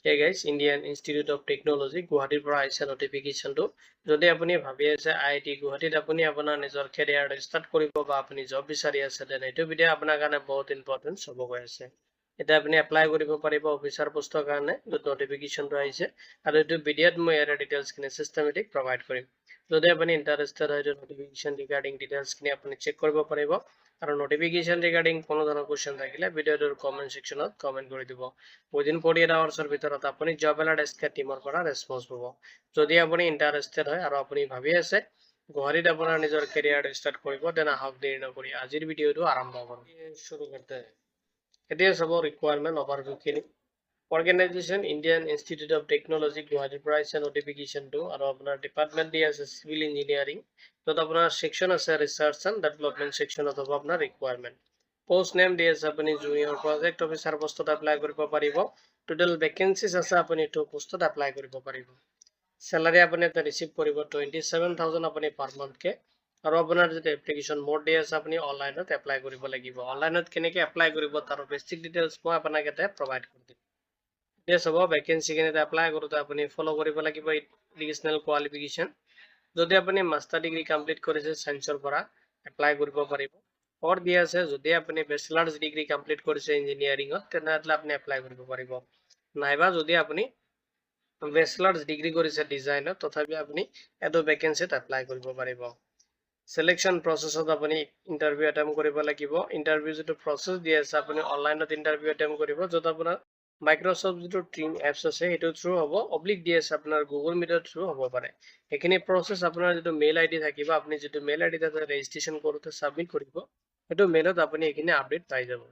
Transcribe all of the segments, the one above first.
Hey guys, Indian Institute of Technology Guwahati পৰা আহিছে নোটিফিকেশনটো যদি আপুনি ভাবি আছে IIT গুৱাহাটীত আপুনি আপোনাৰ নিজৰ কেৰিয়াৰ ষ্টাৰ্ট কৰিব বা আপুনি জব বিচাৰি আছে দেন এইটো ভিডিও আপোনাৰ কাৰণে বহুত ইম্পৰ্টেন্ট হ'ব গৈ আছে এটা আপুনি এপ্লাই কৰিব পাৰিব অফিচাৰ পোষ্টৰ কাৰণে যত নোটিফিকেশনটো আহিছে আৰু এইটো ভিডিওত মই ইয়াৰ ডিটেইলছ খিনি সিস্টেমেটিক প্ৰভাইড কৰিম যদি আপুনি ইন্টাৰেষ্টেড হয় নোটিফিকেশন ৰিগাৰ্ডিং ডিটেইলছ খিনি আপুনি চেক কৰিব পাৰিব আৰু নোটিফিকেশন ৰিগাৰ্ডিং কোনো ধৰণৰ কোৱেশ্চন থাকিলে ভিডিওৰ কমেন্ট সেকশনত কমেন্ট কৰি দিব within 48 hours ভিতৰত আপুনি জব এলাৰ্ট এসকে টিমৰ পৰা ৰেসপন্স পাব যদি আপুনি ইন্টাৰেষ্টেড হয় আৰু আপুনি ভাবি আছে গুৱাহাটীত আপোনাৰ নিজৰ কেৰিয়াৰ ষ্টাৰ্ট কৰিব তেনে আহক দেৰি নকৰি আজিৰ ভিডিওটো আৰম্ভ কৰোঁ শুৰু কৰতে हैं এতিয়া সব ৰিকুৱাৰমেন্ট ওভাৰভিউ খিনি Organization Indian Institute of Technology Guwahati পৰা আহিছে নোটিফিকেশনটো আৰু আপোনাৰ ডিপাৰ্টমেন্ট দি আছে সিভিল ইঞ্জিনিয়াৰিং যত আপোনাৰ সেকশন আছে ৰিসাৰ্চ এন্ড ডেভেলপমেন্ট সেকশনত হ'ব আপোনাৰ ৰিকুৱাৰমেন্ট পোষ্ট নেম দি আছে আপুনি জুনিয়ৰ প্ৰজেক্ট অফিচাৰ পোষ্টত এপ্লাই কৰিব পাৰিব টোটাল ভ্যাকেন্সিজ আছে আপুনি টু পোষ্টত এপ্লাই কৰিব পাৰিব স্যালাৰি আপুনি এটা ৰিসিভ কৰিব 27000 আপুনি পাৰ মান্থ কে আৰু আপোনাৰ যদি এপ্লিকেশন মোড দি আছে আপুনি অনলাইনত এপ্লাই কৰিব লাগিব অনলাইনত কেনেকৈ এপ্লাই কৰিব তাৰ বেসিক ডিটেইলছ মই আপোনাক এটা প্ৰভাইড কৰি দিম Yes, about vacancy can apply কৰতে আপনি ফলো কৰিব লাগিব এডুকেশনাল কোয়ালিফিকেশন যদি আপনি মাস্টাৰ ডিগ্ৰি কমপ্লিট কৰেছে সায়েন্সৰ পৰা এপ্লাই কৰিব পাৰিব অৰ দিয়া আছে যদি আপনি ব্যাচেলাৰ্স ডিগ্ৰি কমপ্লিট কৰেছে ইঞ্জিনিয়াৰিংত তেনেহলে আপনি এপ্লাই কৰিব পাৰিব নাইবা যদি আপনি ব্যাচেলাৰ্স ডিগ্ৰি কৰেছে ডিজাইনত তথাপি আপনি এটো ভ্যাকেন্সিত এপ্লাই কৰিব পাৰিব সিলেকশন প্ৰসেসত আপনি ইন্টাৰভিউ অ্যাটেম্প কৰিব লাগিব ইন্টাৰভিউ যেটো প্ৰসেস দিয়া আছে আপনি অনলাইনত ইন্টাৰভিউ অ্যাটেম্প কৰিব যত আপোনাৰ মাইক্ৰোসফট যেটো টিম এপস আছে সেইটো থ্ৰু হ'ব অবলিক দি আছে আপোনাৰ গুগল মিটৰ থ্ৰু হ'ব পাৰে এখিনি প্ৰসেস আপোনাৰ যেটো মেইল আইডি থাকিব আপুনি যেটো মেইল আইডি তাতে ৰেজিষ্ট্ৰেচন কৰোতে সাবমিট কৰিব সেইটো মেইলত আপুনি এখিনি আপডেট পাই যাব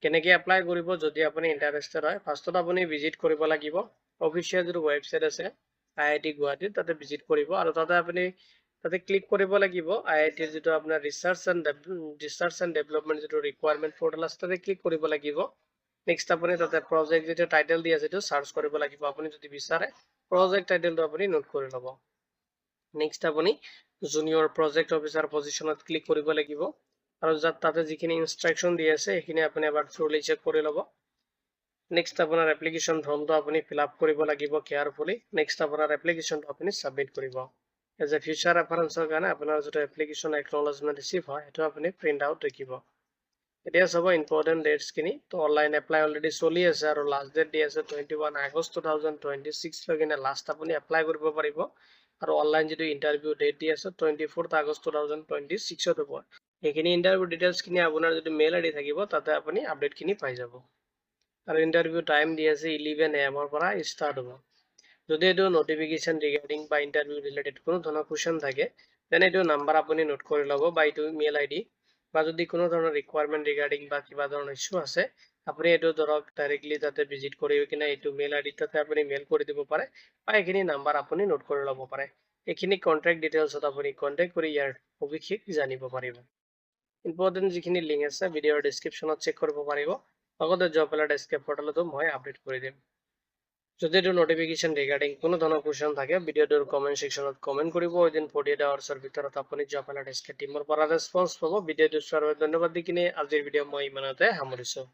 কেনেকৈ এপ্লাই কৰিব যদি আপুনি ইন্টাৰেষ্টেড হয় ফাৰ্ষ্টত আপুনি ভিজিট কৰিব লাগিব অফিচিয়েল যেটো ওয়েবসাইট আছে IIT গুৱাহাটী তাতে ভিজিট কৰিব আৰু তাতে আপুনি তাতে ক্লিক কৰিব লাগিব IIT যেটো আপোনাৰ ৰিসাৰ্চ এন্ড ডেভেলপমেন্ট যেটো ৰিকুৱাৰমেন্ট পোৰ্টাল আছে তাতে ক্লিক কৰিব লাগিব নেক্সট আপুনি তাতে প্ৰজেক্ট যেটো টাইটেল দি আছে সেইটো সাৰ্চ কৰিব লাগিব আপুনি যদি বিচাৰে প্ৰজেক্ট টাইটেলটো আপুনি নোট কৰি ল'ব নেক্সট আপুনি জুনিয়ৰ প্ৰজেক্ট অফিচাৰ পজিশনত ক্লিক কৰিব লাগিব আৰু তাতে যিখিনি ইনস্ট্ৰাকশন দি আছে এখিনি আপুনি এবাৰ থ্ৰুলি চেক কৰি ল'ব নেক্সট আপোনাৰ এপ্লিকেশন ফৰ্মটো আপুনি ফিল আপ কৰিব লাগিব কেয়াৰফুলি নেক্সট আপোনাৰ এপ্লিকেশনটো আপুনি সাবমিট কৰিব এজ এ ফিউচাৰ ৰেফাৰেন্সৰ কাৰণে আপোনাৰ যেটো এপ্লিকেশন একনলেজমেন্ট ৰিসিভ হয় সেইটো আপুনি প্ৰিন্ট আউট ৰাখিব এতিয়া সব ইম্পৰ্টেন্ট ডেটস খিনি তো অনলাইন এপ্লাই অলৰেডি চলি আছে আৰু লাষ্ট ডেট দি আছে 21 আগষ্ট 2026 লগিনে লাষ্ট আপুনি এপ্লাই কৰিব পাৰিব আৰু অনলাইন যেটো ইন্টাৰভিউ ডেট দি আছে 24 আগষ্ট 2026 ত হ'ব এখিনি ইন্টাৰভিউ ডিটেইলছ খিনি আপোনাৰ যেটো মেইল আইডি থাকিব তাতে আপুনি আপডেট খিনি পাই যাব আৰু ইন্টাৰভিউ টাইম দি আছে 11 AM ৰ পৰা ষ্টাৰ্ট হ'ব যদি এটো নোটিফিকেশন ৰিগাৰ্ডিং বা ইন্টাৰভিউ ৰিলেটেড কোনো ধৰণৰ কোৱেশ্চন থাকে তেনে এটো নাম্বাৰ আপুনি নোট কৰি ল'ব বা এটো মেইল আইডি বা যদি কোনো ধৰণৰ ৰিকুৱাৰমেন্ট ৰিগাৰ্ডিং বা কিবা ধৰণৰ ইস্যু আছে আপুনি এটো ধৰক ডাইৰেক্টলি তাতে ভিজিট কৰি কিনে এটো মেইল আইডি তাতে আপুনি মেইল কৰি দিব পাৰে বা এখিনি নাম্বাৰ আপুনি নোট কৰি ল'ব পাৰে এখিনি কন্টাক্ট ডিটেইলছত আপুনি কন্টাক্ট কৰি ইয়াৰ সবিশেষ জানিব পাৰিব ইম্পৰ্টেন্ট যিখিনি লিংক আছে ভিডিওৰ ডেসক্ৰিপচনত চেক কৰিব পাৰিব লগতে জব এলাৰ্ট এসকে পৰ্টেলতো মই আপডেট কৰি দিম যদি এটো নোটিফিকেশন ৰিগাৰ্ডিং কোনো ধৰণৰ কোৱেশ্চন থাকে ভিডিওৰ কমেন্ট সেকশনত কমেন্ট কৰিব within 48 আৱাৰ্ছৰ ভিতৰত আপুনি জব এলাৰ্ট এসকে টিমৰ পৰা ৰেসপন্স পাব ভিডিওটো চোৱাৰ বাবে ধন্যবাদ দি কিনে আজিৰ ভিডিও মই ইমানতে সামৰিছো